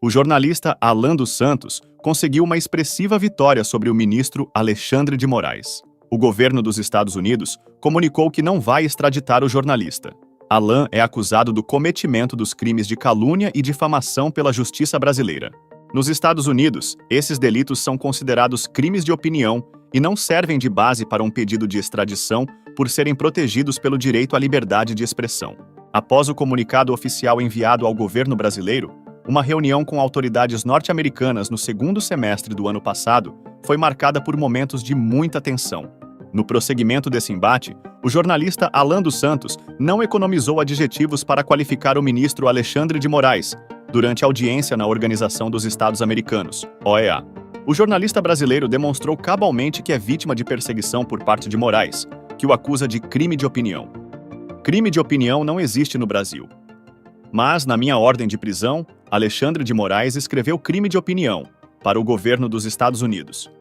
O jornalista Alan dos Santos conseguiu uma expressiva vitória sobre o ministro Alexandre de Moraes. O governo dos Estados Unidos comunicou que não vai extraditar o jornalista. Alan é acusado do cometimento dos crimes de calúnia e difamação pela justiça brasileira. Nos Estados Unidos, esses delitos são considerados crimes de opinião e não servem de base para um pedido de extradição por serem protegidos pelo direito à liberdade de expressão. Após o comunicado oficial enviado ao governo brasileiro, uma reunião com autoridades norte-americanas no segundo semestre do ano passado foi marcada por momentos de muita tensão. No prosseguimento desse embate, o jornalista Alan dos Santos não economizou adjetivos para qualificar o ministro Alexandre de Moraes durante a audiência na Organização dos Estados Americanos, OEA. O jornalista brasileiro demonstrou cabalmente que é vítima de perseguição por parte de Moraes, que o acusa de crime de opinião. Crime de opinião não existe no Brasil. Mas, na minha ordem de prisão, Alexandre de Moraes escreveu crime de opinião para o governo dos Estados Unidos.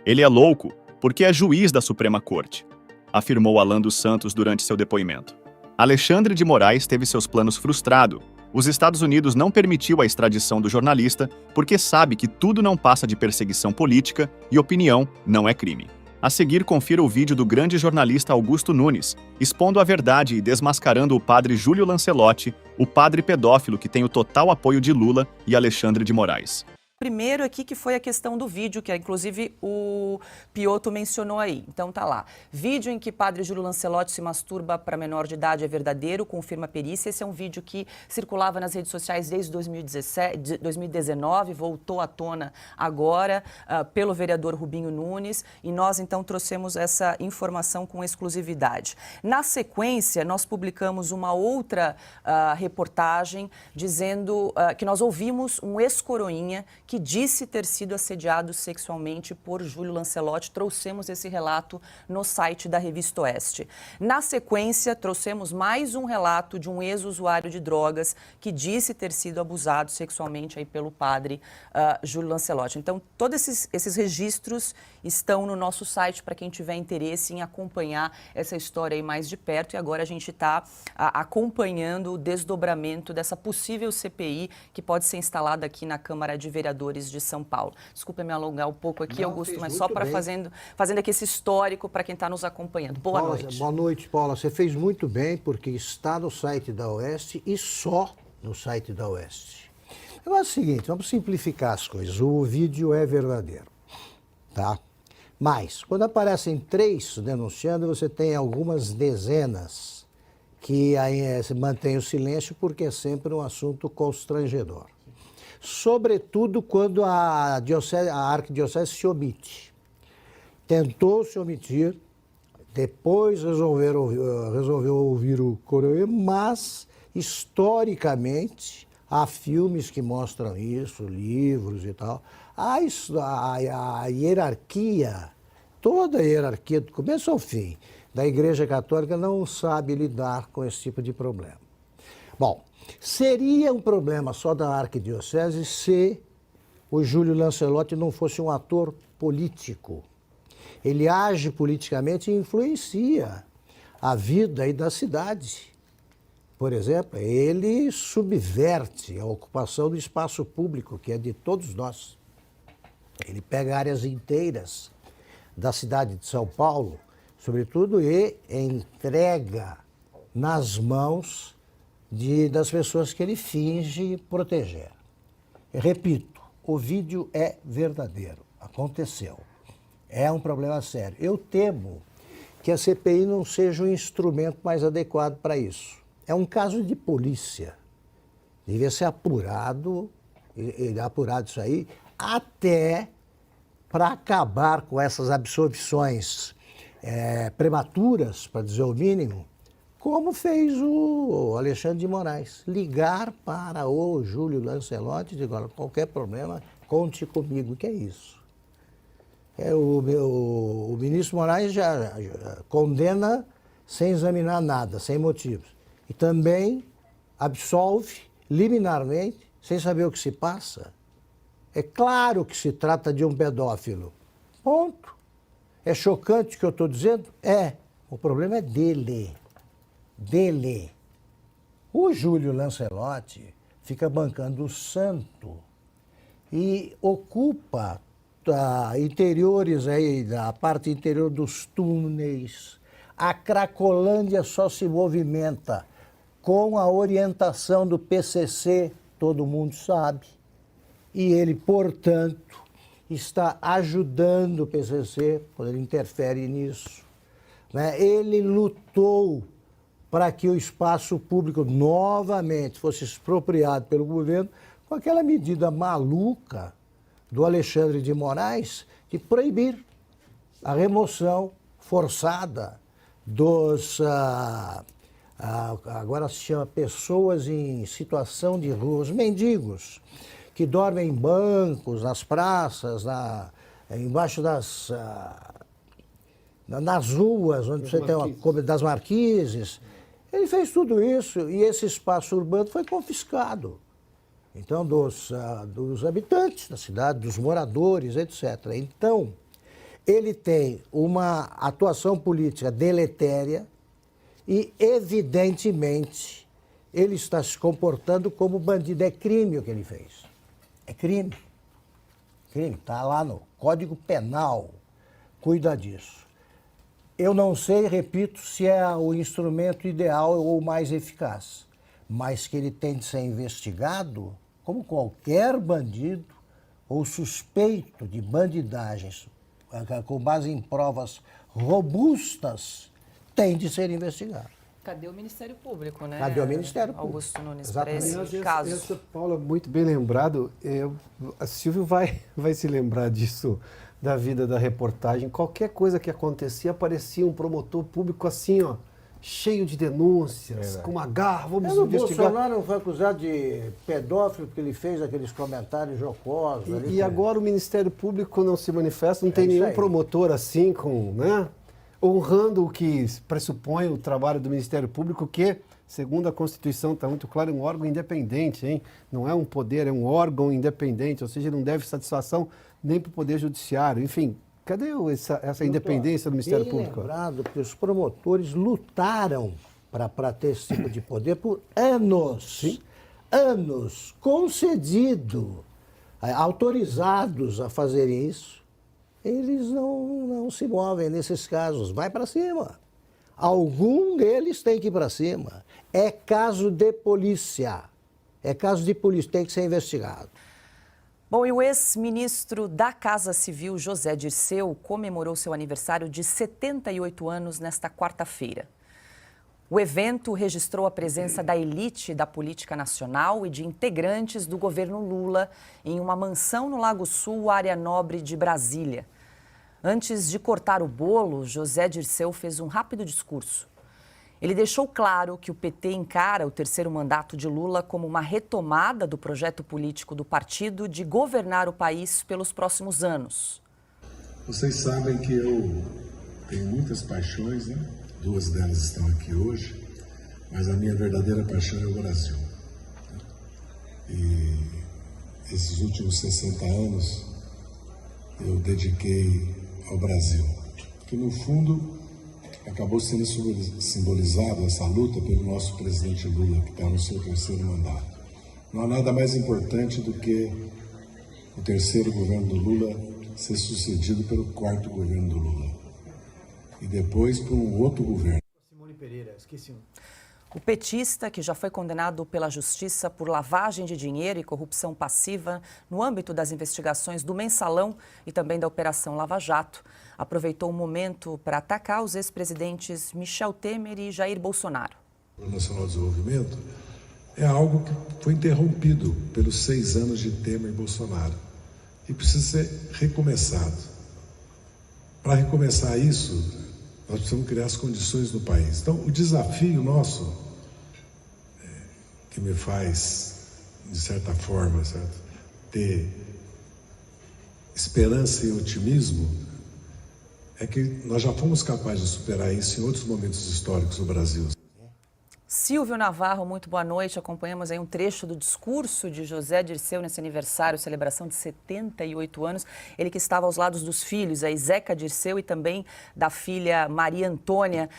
Ele é louco porque é juiz da Suprema Corte, afirmou Alan dos Santos durante seu depoimento. Alexandre de Moraes teve seus planos frustrados. Os Estados Unidos não permitiu a extradição do jornalista porque sabe que tudo não passa de perseguição política e opinião não é crime. A seguir, confira o vídeo do grande jornalista Augusto Nunes, expondo a verdade e desmascarando o padre Júlio Lancelotti, o padre pedófilo que tem o total apoio de Lula e Alexandre de Moraes. Primeiro aqui que foi a questão do vídeo, que inclusive o Piotto mencionou aí. Então tá lá. Vídeo em que padre Júlio Lancelotti se masturba para menor de idade é verdadeiro, confirma a perícia. Esse é um vídeo que circulava nas redes sociais desde 2019, voltou à tona agora pelo vereador Rubinho Nunes, e nós então trouxemos essa informação com exclusividade. Na sequência, nós publicamos uma outra reportagem dizendo que nós ouvimos um ex-coroinha que disse ter sido assediado sexualmente por Júlio Lancelotti. Trouxemos esse relato no site da Revista Oeste. Na sequência, trouxemos mais um relato de um ex-usuário de drogas que disse ter sido abusado sexualmente aí pelo padre Júlio Lancelotti. Então, todos esses registros estão no nosso site para quem tiver interesse em acompanhar essa história aí mais de perto. E agora a gente está acompanhando o desdobramento dessa possível CPI que pode ser instalada aqui na Câmara de Vereadores de São Paulo. Desculpa me alongar um pouco aqui, Augusto, mas só para fazendo aqui esse histórico para quem está nos acompanhando. Boa noite. Boa noite, Paula. Você fez muito bem, porque está no site da Oeste e só no site da Oeste. Agora é o seguinte, vamos simplificar as coisas. O vídeo é verdadeiro, tá? Mas, quando aparecem 3 denunciando, você tem algumas dezenas que aí mantém o silêncio porque é sempre um assunto constrangedor. Sobretudo quando a arquidiocese se omite. Tentou se omitir, depois resolveu ouvir o coroinha, mas, historicamente, há filmes que mostram isso, livros e tal. A hierarquia, toda a hierarquia, do começo ao fim, da Igreja Católica não sabe lidar com esse tipo de problema. Bom, seria um problema só da arquidiocese se o Júlio Lancelotti não fosse um ator político. Ele age politicamente e influencia a vida aí da cidade. Por exemplo, ele subverte a ocupação do espaço público, que é de todos nós. Ele pega áreas inteiras da cidade de São Paulo, sobretudo, e entrega nas mãos das pessoas que ele finge proteger. Eu repito, o vídeo é verdadeiro, aconteceu. É um problema sério. Eu temo que a CPI não seja o instrumento mais adequado para isso. É um caso de polícia. Devia ser apurado isso aí, até para acabar com essas absolvições prematuras, para dizer o mínimo, como fez o Alexandre de Moraes. Ligar para o Júlio Lancelotti e dizer, olha, qualquer problema, conte comigo, que é isso. O ministro Moraes já condena sem examinar nada, sem motivos. E também absolve liminarmente, sem saber o que se passa. É claro que se trata de um pedófilo. Ponto. É chocante o que eu estou dizendo? É. O problema é dele. O Júlio Lancelotti fica bancando o santo e ocupa interiores aí, da parte interior dos túneis. A Cracolândia só se movimenta com a orientação do PCC, todo mundo sabe. E ele, portanto, está ajudando o PCC, quando ele interfere nisso. Né? Ele lutou para que o espaço público novamente fosse expropriado pelo governo com aquela medida maluca do Alexandre de Moraes de proibir a remoção forçada dos, agora se chama pessoas em situação de rua, os mendigos, que dormem em bancos, nas praças, embaixo nas ruas, onde você tem das marquises. Ele fez tudo isso e esse espaço urbano foi confiscado. Então, dos habitantes da cidade, dos moradores, etc. Então, ele tem uma atuação política deletéria e, evidentemente, ele está se comportando como bandido. É crime o que ele fez. É crime. Crime. Está lá no Código Penal. Cuida disso. Eu não sei, repito, se é o instrumento ideal ou o mais eficaz, mas que ele tem de ser investigado como qualquer bandido ou suspeito de bandidagens com base em provas robustas tem de ser investigado. Cadê o Ministério Público, né? Cadê o Ministério Público? Augusto Nunes, para esse Aliás, caso. Essa, Paula, muito bem lembrado. A Silvio vai se lembrar disso, da vida da reportagem. Qualquer coisa que acontecia, aparecia um promotor público assim, ó, cheio de denúncias, com uma garra, vamos investigar. O Bolsonaro foi acusado de pedófilo porque ele fez aqueles comentários jocosos. E agora o Ministério Público não se manifesta, não tem nenhum aí. promotor assim, né, honrando o que pressupõe o trabalho do Ministério Público, que, segundo a Constituição, está muito claro, é um órgão independente, hein? Não é um poder, é um órgão independente, ou seja, não deve satisfação nem para o Poder Judiciário. Enfim, cadê essa independência do Ministério Público? Lembrado que os promotores lutaram para ter esse tipo de poder por anos. Sim. Anos, concedido, autorizados a fazerem isso. Eles não se movem nesses casos. Vai para cima. Algum deles tem que ir para cima. É caso de polícia. É caso de polícia, tem que ser investigado. Bom, e o ex-ministro da Casa Civil, José Dirceu, comemorou seu aniversário de 78 anos nesta quarta-feira. O evento registrou a presença da elite da política nacional e de integrantes do governo Lula em uma mansão no Lago Sul, área nobre de Brasília. Antes de cortar o bolo, José Dirceu fez um rápido discurso. Ele deixou claro que o PT encara o terceiro mandato de Lula como uma retomada do projeto político do partido de governar o país pelos próximos anos. Vocês sabem que eu tenho muitas paixões, né? 2 delas estão aqui hoje, mas a minha verdadeira paixão é o Brasil. E esses últimos 60 anos eu dediquei ao Brasil, que no fundo acabou sendo simbolizado essa luta pelo nosso presidente Lula, que está no seu terceiro mandato. Não há nada mais importante do que o terceiro governo do Lula ser sucedido pelo 4º governo do Lula. E depois por um outro governo. Simone Pereira, esqueci um. O petista, que já foi condenado pela Justiça por lavagem de dinheiro e corrupção passiva no âmbito das investigações do Mensalão e também da Operação Lava Jato, aproveitou o momento para atacar os ex-presidentes Michel Temer e Jair Bolsonaro. O Nacional de Desenvolvimento é algo que foi interrompido pelos 6 anos de Temer e Bolsonaro e precisa ser recomeçado. Para recomeçar isso, nós precisamos criar as condições do país. Então, o desafio nosso, que me faz, de certa forma, certo, ter esperança e otimismo, é que nós já fomos capazes de superar isso em outros momentos históricos do Brasil. Silvio Navarro, muito boa noite. Acompanhamos aí um trecho do discurso de José Dirceu nesse aniversário, celebração de 78 anos. Ele que estava aos lados dos filhos, aí Zeca Dirceu e também da filha Maria Antônia.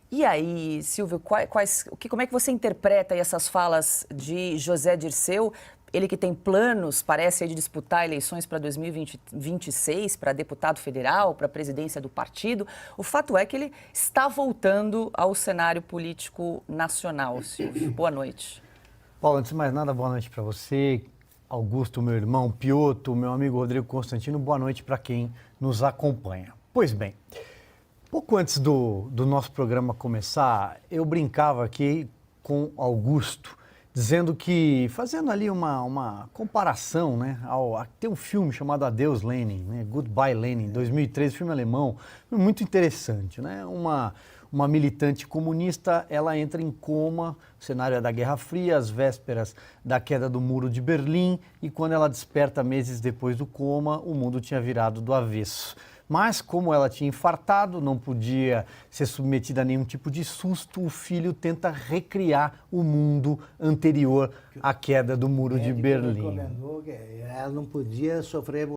E aí, Silvio, como é que você interpreta aí essas falas de José Dirceu, ele que tem planos, parece, aí, de disputar eleições para 2026, para deputado federal, para a presidência do partido. O fato é que ele está voltando ao cenário político nacional, Silvio. Boa noite. Paulo, antes de mais nada, boa noite para você, Augusto, meu irmão, Piotr, meu amigo Rodrigo Constantino, boa noite para quem nos acompanha. Pois bem, pouco antes do nosso programa começar, eu brincava aqui com Augusto, dizendo que, fazendo ali uma comparação, né, tem um filme chamado Adeus Lenin, né, Goodbye Lenin, 2013, filme alemão, muito interessante, né, uma militante comunista, ela entra em coma, o cenário é da Guerra Fria, às vésperas da queda do Muro de Berlim, e quando ela desperta meses depois do coma, o mundo tinha virado do avesso. Mas, como ela tinha infartado, não podia ser submetida a nenhum tipo de susto, o filho tenta recriar o mundo anterior à queda do Muro de Berlim. Recomendou que ela não podia sofrer